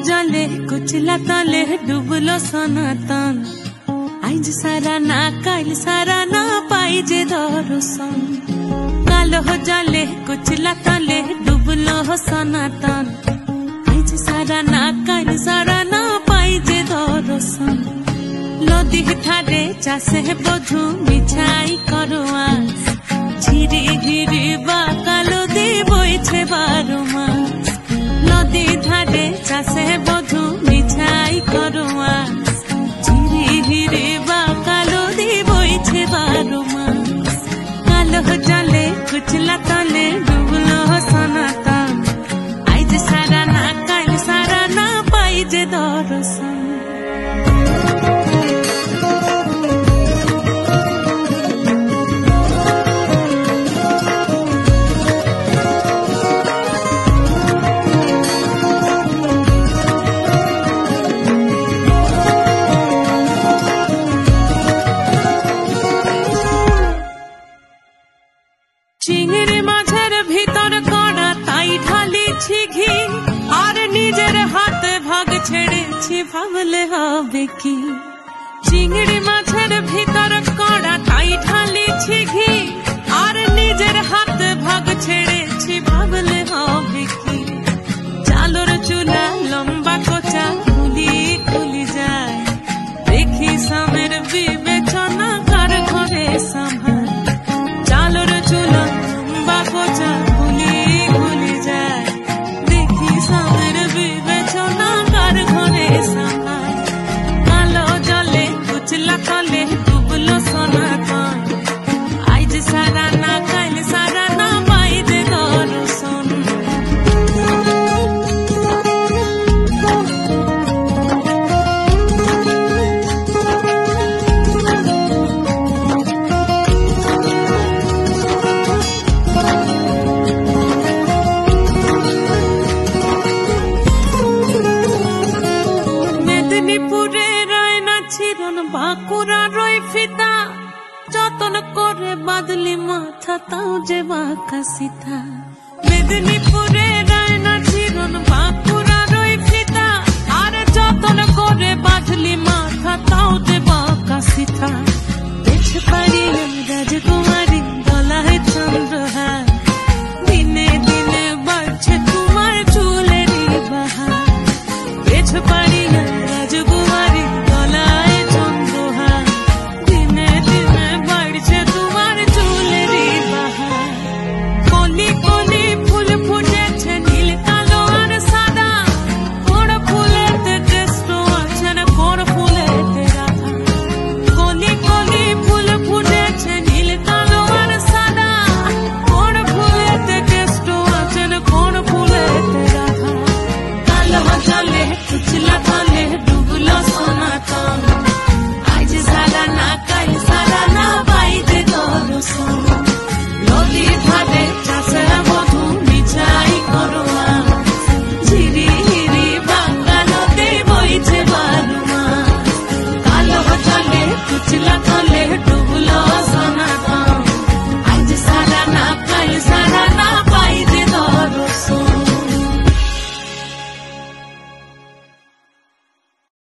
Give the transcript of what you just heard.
जले कुचला तले डुबलो सनातन आज सारा ना काल सारा ना पाइजे दर्शन कालो जले कुचला तले डुबलो सनातन आज सारा ना काल सारा ना पाइजे दर्शन नदी ठारे चासे बधु मिछाई करो आस झिरी झिरी बाकालो दे बोइछे बारो मास नदी ठारे चासे बधु मिछाई करो आस झिरी झिरी बाकालो दे बोइछे बारो मास कालो जले कुचला तले डुबलो सनातन आज सारा ना काल सारा ना पाइजे दर्शन चिंगड़ी माझेर भीतर कड़ा ताई ढाली घी और निजेर हाथ भाग छेड़े भावले हबे की चिंगड़ी माझेर भीतर कड़ा ताई ढाली घी और निजेर हाथ भाग छेड़े भावले हबे की चालोर चूल्हा लंबा कोचा खुली खुली जाए देखी सामेर विवेचना कर घरे संभाल चालोर चूल्हा कोचा खुली खुली जाए देखी सामेर विवेचना कर घरे संभाल कालो जले कुचला तले डुबलो सनातन आज सारा ना काल सारा ना पाइजे दर्शन बाकुरा रोई फिता जतन करे बादली माथा ताऊ जे बाका सीता मेदिनीपुरे रायना चिरन बाक